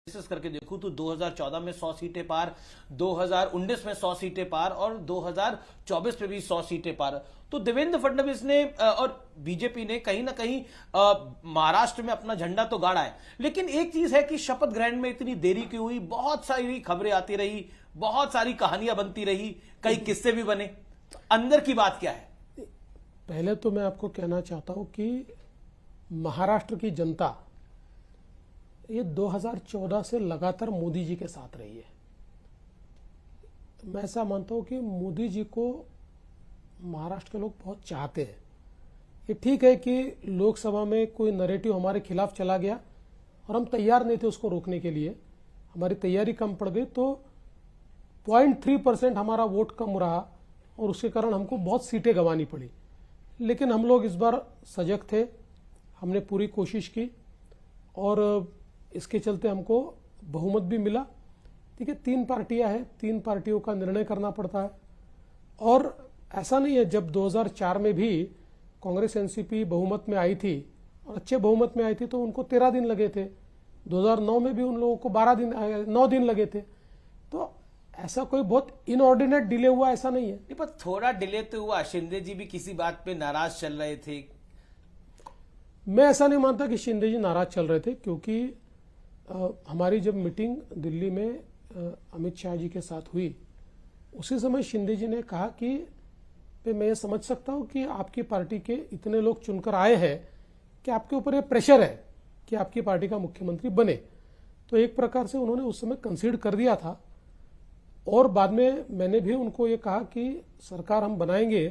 विशेष करके देखूं तो 2014 में 100 सीटें पार, 2019 में 100 सीटें पार और 2024 में भी 100 सीटें पार। तो देवेंद्र फडणवीस ने और बीजेपी ने कहीं ना कहीं महाराष्ट्र में अपना झंडा तो गाड़ा है, लेकिन एक चीज है कि शपथ ग्रहण में इतनी देरी क्यों हुई? बहुत सारी खबरें आती रही, बहुत सारी कहानियां बनती रही, कई किस्से भी बने। अंदर की बात क्या है? पहले तो मैं आपको कहना चाहता हूं कि महाराष्ट्र की जनता ये 2014 से लगातार मोदी जी के साथ रही है। मैं ऐसा मानता हूं कि मोदी जी को महाराष्ट्र के लोग बहुत चाहते हैं। ये ठीक है कि लोकसभा में कोई नैरेटिव हमारे खिलाफ चला गया और हम तैयार नहीं थे उसको रोकने के लिए, हमारी तैयारी कम पड़ गई, तो 0.3% हमारा वोट कम रहा और उसके कारण हमको बहुत सीटें गंवानी पड़ी। लेकिन हम लोग इस बार सजग थे, हमने पूरी कोशिश की और इसके चलते हमको बहुमत भी मिला। ठीक है, 3 पार्टियां हैं, 3 पार्टियों का निर्णय करना पड़ता है। और ऐसा नहीं है, जब 2004 में भी कांग्रेस एनसीपी बहुमत में आई थी और अच्छे बहुमत में आई थी तो उनको 13 दिन लगे थे। 2009 में भी उन लोगों को 9 दिन लगे थे। तो ऐसा कोई बहुत इनऑर्डिनेट डिले हुआ ऐसा नहीं है। नहीं, पर थोड़ा डिले तो हुआ। शिंदे जी भी किसी बात पे नाराज चल रहे थे। मैं ऐसा नहीं मानता कि शिंदे जी नाराज चल रहे थे, क्योंकि हमारी जब मीटिंग दिल्ली में अमित शाह जी के साथ हुई, उसी समय शिंदे जी ने कहा कि मैं ये समझ सकता हूं कि आपकी पार्टी के इतने लोग चुनकर आए हैं कि आपके ऊपर ये प्रेशर है कि आपकी पार्टी का मुख्यमंत्री बने। तो एक प्रकार से उन्होंने उस समय कंसीड कर दिया था। और बाद में मैंने भी उनको ये कहा कि सरकार हम बनाएंगे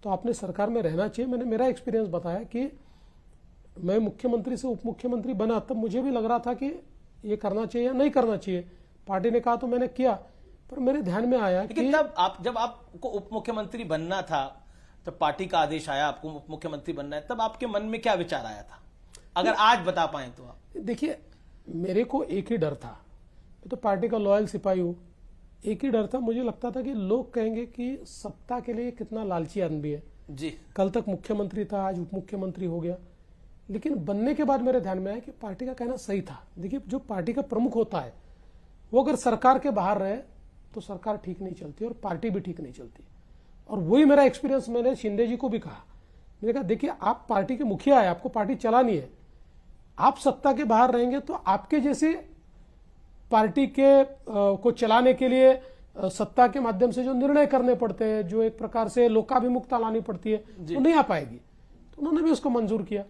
तो आपने सरकार में रहना चाहिए। मैंने मेरा एक्सपीरियंस बताया कि मैं मुख्यमंत्री से उप मुख्यमंत्री बना, तब मुझे भी लग रहा था कि ये करना चाहिए या नहीं करना चाहिए। पार्टी ने कहा तो मैंने किया, पर मेरे ध्यान में आया कि तब जब आपको उप मुख्यमंत्री बनना था, जब पार्टी का आदेश आया आपको उप मुख्यमंत्री बनना है, तब आपके मन में क्या विचार आया था? अगर आज बता पाए तो आप। देखिए, मेरे को एक ही डर था, मैं तो पार्टी का लॉयल सिपाही हूं। एक ही डर था, मुझे लगता था कि लोग कहेंगे कि सत्ता के लिए कितना लालची आदमी है जी। कल तक मुख्यमंत्री था, आज उप मुख्यमंत्री हो गया। लेकिन बनने के बाद मेरे ध्यान में आया कि पार्टी का कहना सही था। देखिए, जो पार्टी का प्रमुख होता है वो अगर सरकार के बाहर रहे तो सरकार ठीक नहीं चलती और पार्टी भी ठीक नहीं चलती। और वही मेरा एक्सपीरियंस मैंने शिंदे जी को भी कहा। मैंने कहा, देखिए, आप पार्टी के मुखिया है, आपको पार्टी चलानी है। आप सत्ता के बाहर रहेंगे तो आपके जैसे पार्टी के को चलाने के लिए सत्ता के माध्यम से जो निर्णय करने पड़ते हैं, जो एक प्रकार से लोकाभिमुखता लानी पड़ती है, वो नहीं आ पाएगी। तो उन्होंने भी उसको मंजूर किया।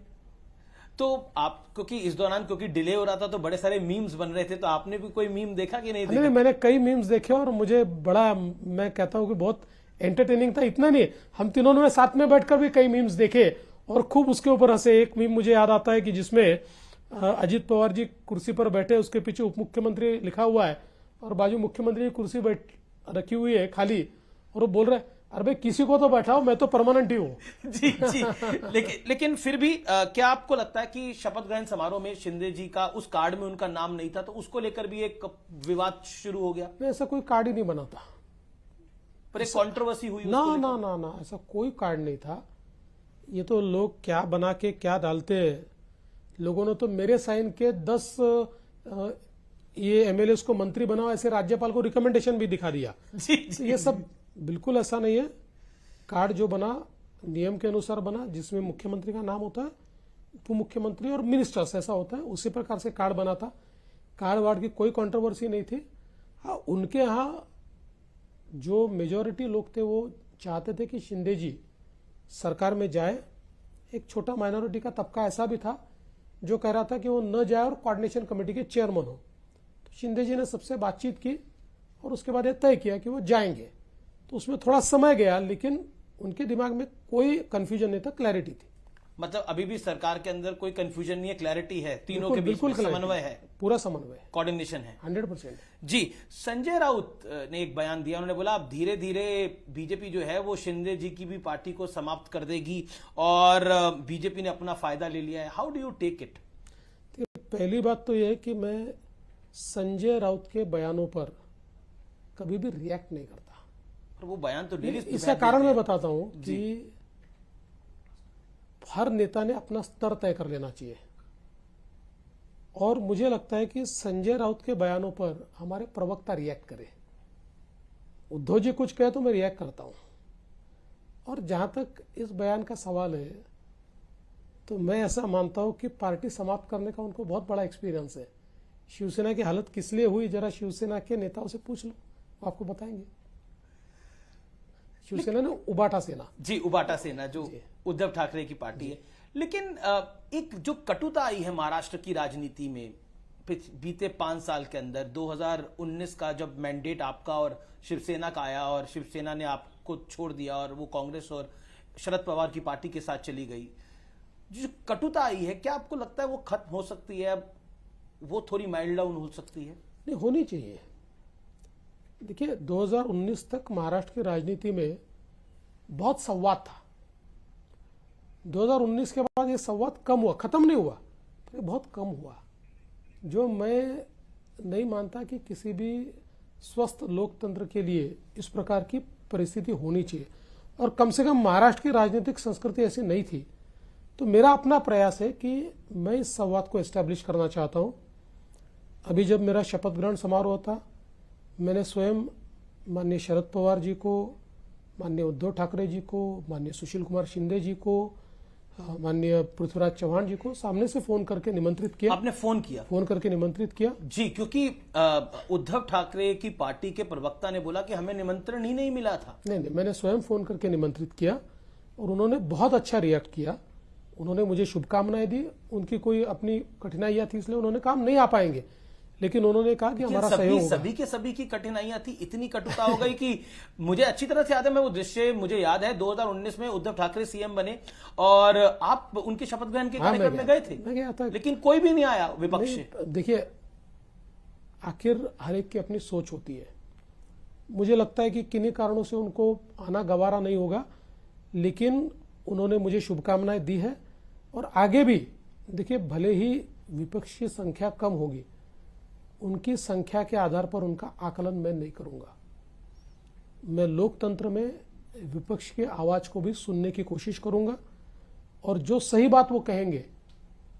तो आप, क्योंकि इस दौरान क्योंकि डिले हो रहा था तो बड़े सारे मीम्स बन रहे थे, तो आपने भी कोई मीम देखा कि नहीं देखा? नहीं, मैंने कई मीम्स देखे और मुझे बड़ा, मैं कहता हूं कि बहुत एंटरटेनिंग था। इतना नहीं, हम तीनों ने साथ में बैठकर भी कई मीम्स देखे और खूब उसके ऊपर हंसे। एक मीम मुझे याद आता है कि जिसमें अजित पवार जी कुर्सी पर बैठे, उसके पीछे उप मुख्यमंत्री लिखा हुआ है और बाजू मुख्यमंत्री की कुर्सी रखी हुई है खाली, और वो बोल रहे हैं, अरे भाई किसी को तो बैठाओ, मैं तो परमानेंट ही हूं। जी जी। लेकिन फिर भी क्या आपको लगता है कि शपथ ग्रहण समारोह में शिंदे जी का उस कार्ड में उनका नाम नहीं था, तो उसको लेकर भी एक विवाद शुरू हो गया? ऐसा कोई कार्ड ही नहीं बना था, पर एक कंट्रोवर्सी हुई। ना ना ना ना, ऐसा कोई कार्ड नहीं था। ये तो लोग क्या बना के क्या डालते हैं। लोगों ने तो मेरे साइन के 10 ये एमएलए को मंत्री बनाओ ऐसे राज्यपाल को रिकमेंडेशन भी दिखा दिया। जी, जी, ये सब बिल्कुल ऐसा नहीं है। कार्ड जो बना नियम के अनुसार बना, जिसमें मुख्यमंत्री का नाम होता है, उप मुख्यमंत्री और मिनिस्टर्स ऐसा होता है, उसी प्रकार से कार्ड बना था। कार्ड वार्ड की कोई कंट्रोवर्सी नहीं थी। हाँ, उनके यहाँ जो मेजॉरिटी लोग थे वो चाहते थे कि शिंदे जी सरकार में जाए। एक छोटा माइनॉरिटी का तबका ऐसा भी था जो कह रहा था कि वो न जाए और कोऑर्डिनेशन कमेटी के चेयरमैन हो। तो शिंदे जी ने सबसे बातचीत की और उसके बाद यह तय किया कि वो जाएंगे। तो उसमें थोड़ा समय गया, लेकिन उनके दिमाग में कोई कंफ्यूजन नहीं था, क्लैरिटी थी। मतलब अभी भी सरकार के अंदर कोई कंफ्यूजन नहीं है, क्लैरिटी है, तीनों के बीच में समन्वय है, पूरा समन्वय, कोऑर्डिनेशन है 100%। जी। संजय राउत ने एक बयान दिया, उन्होंने बोला अब धीरे धीरे बीजेपी जो है वो शिंदे जी की भी पार्टी को समाप्त कर देगी और बीजेपी ने अपना फायदा ले लिया है। How do you take it? पहली बात तो यह है कि मैं संजय राउत के बयानों पर कभी भी रिएक्ट नहीं करता। और वो बयान तो इसका कारण मैं बताता हूं कि हर नेता ने अपना स्तर तय कर लेना चाहिए। और मुझे लगता है कि संजय राउत के बयानों पर हमारे प्रवक्ता रिएक्ट करें। उद्धव जी कुछ कहे तो मैं रिएक्ट करता हूं। और जहां तक इस बयान का सवाल है, तो मैं ऐसा मानता हूं कि पार्टी समाप्त करने का उनको बहुत बड़ा एक्सपीरियंस है। शिवसेना की हालत किस लिए हुई, जरा शिवसेना के नेताओं से पूछ लो, वो आपको बताएंगे। शिवसेना ने उबाटा सेना, जी, उबाटा सेना जो उद्धव ठाकरे की पार्टी है। लेकिन एक जो कटुता आई है महाराष्ट्र की राजनीति में बीते 5 साल के अंदर, 2019 का जब मैंडेट आपका और शिवसेना का आया और शिवसेना ने आपको छोड़ दिया और वो कांग्रेस और शरद पवार की पार्टी के साथ चली गई, जो कटुता आई है, क्या आपको लगता है वो खत्म हो सकती है, अब वो थोड़ी माइल्ड डाउन हो सकती है? नहीं, होनी चाहिए। देखिए, 2019 तक महाराष्ट्र की राजनीति में बहुत संवाद था। 2019 के बाद ये संवाद कम हुआ, खत्म नहीं हुआ, तो बहुत कम हुआ, जो मैं नहीं मानता कि किसी भी स्वस्थ लोकतंत्र के लिए इस प्रकार की परिस्थिति होनी चाहिए। और कम से कम महाराष्ट्र की राजनीतिक संस्कृति ऐसी नहीं थी। तो मेरा अपना प्रयास है कि मैं इस संवाद को एस्टैब्लिश करना चाहता हूं। अभी जब मेरा शपथ ग्रहण समारोह था, मैंने स्वयं माननीय शरद पवार जी को, माननीय उद्धव ठाकरे जी को, माननीय सुशील कुमार शिंदे जी को, माननीय पृथ्वीराज चौहान जी को सामने से फोन करके निमंत्रित किया। आपने फोन किया? फोन करके निमंत्रित किया जी, क्योंकि उद्धव ठाकरे की पार्टी के प्रवक्ता ने बोला कि हमें निमंत्रण ही नहीं मिला था। नहीं, मैंने स्वयं फोन करके निमंत्रित किया और उन्होंने बहुत अच्छा रिएक्ट किया। उन्होंने मुझे शुभकामनाएं दी। उनकी कोई अपनी कठिनाइयां थी, इसलिए उन्होंने कहा हम नहीं आ पाएंगे, लेकिन उन्होंने कहा कि हमारा सहयोग होगा। सभी के सभी की कठिनाइयां थी, इतनी कटुता हो गई कि मुझे अच्छी तरह से याद है, मैं वो दृश्य मुझे याद है, 2019 में उद्धव ठाकरे सीएम बने और आप उनके शपथ ग्रहण के कार्यक्रम में गए थे। मैं गया था, लेकिन कोई भी नहीं आया विपक्ष से। देखिए, आखिर हर एक की अपनी सोच होती है। मुझे लगता है कि किन्हीं कारणों से उनको आना गवारा नहीं होगा, लेकिन उन्होंने मुझे शुभकामनाएं दी है। और आगे भी देखिए, भले ही विपक्ष की संख्या कम होगी, उनकी संख्या के आधार पर उनका आकलन मैं नहीं करूंगा। मैं लोकतंत्र में विपक्ष की आवाज को भी सुनने की कोशिश करूंगा और जो सही बात वो कहेंगे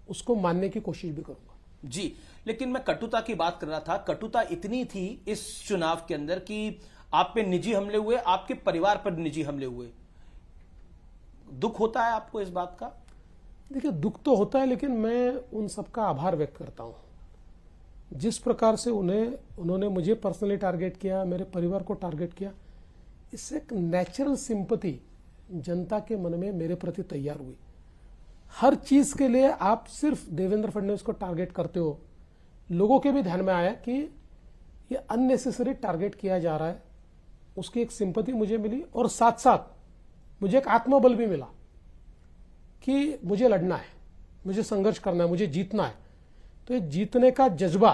उसको मानने की कोशिश भी करूंगा। जी, लेकिन मैं कटुता की बात कर रहा था। कटुता इतनी थी इस चुनाव के अंदर कि आप पे निजी हमले हुए, आपके परिवार पर निजी हमले हुए। दुख होता है आपको इस बात का? देखिए, दुख तो होता है, लेकिन मैं उन सबका आभार व्यक्त करता हूं। जिस प्रकार से उन्होंने मुझे पर्सनली टारगेट किया, मेरे परिवार को टारगेट किया, इससे एक नेचुरल सिंपैथी जनता के मन में मेरे प्रति तैयार हुई। हर चीज के लिए आप सिर्फ देवेंद्र फडणवीस को टारगेट करते हो, लोगों के भी ध्यान में आया कि ये अननेसेसरी टारगेट किया जा रहा है। उसकी एक सिंपैथी मुझे मिली और साथ साथ मुझे एक आत्मबल भी मिला कि मुझे लड़ना है, मुझे संघर्ष करना है, मुझे जीतना है। तो ये जीतने का जज्बा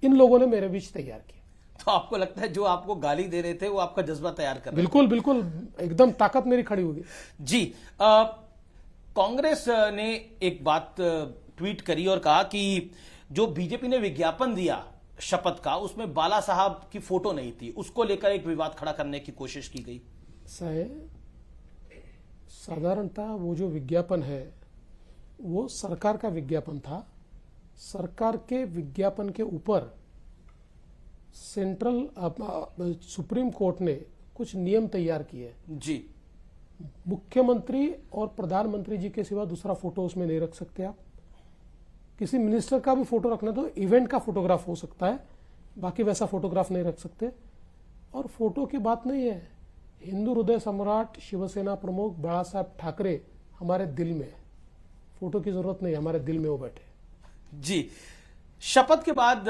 इन लोगों ने मेरे बीच तैयार किया। तो आपको लगता है जो आपको गाली दे रहे थे वो आपका जज्बा तैयार कर रहे थे? बिल्कुल बिल्कुल, एकदम ताकत मेरी खड़ी होगी। जी, कांग्रेस ने एक बात ट्वीट करी और कहा कि जो बीजेपी ने विज्ञापन दिया शपथ का, उसमें बाला साहब की फोटो नहीं थी, उसको लेकर एक विवाद खड़ा करने की कोशिश की गई। साधारणतः वो जो विज्ञापन है वो सरकार का विज्ञापन था। सरकार के विज्ञापन के ऊपर सुप्रीम कोर्ट ने कुछ नियम तैयार किए। जी, मुख्यमंत्री और प्रधानमंत्री जी के सिवा दूसरा फोटो उसमें नहीं रख सकते आप। किसी मिनिस्टर का भी फोटो रखना तो इवेंट का फोटोग्राफ हो सकता है, बाकी वैसा फोटोग्राफ नहीं रख सकते। और फोटो की बात नहीं है, हिंदू हृदय सम्राट शिवसेना प्रमुख बाला साहब ठाकरे हमारे दिल में है। फोटो की जरूरत नहीं, हमारे दिल में वो बैठे। जी, शपथ के बाद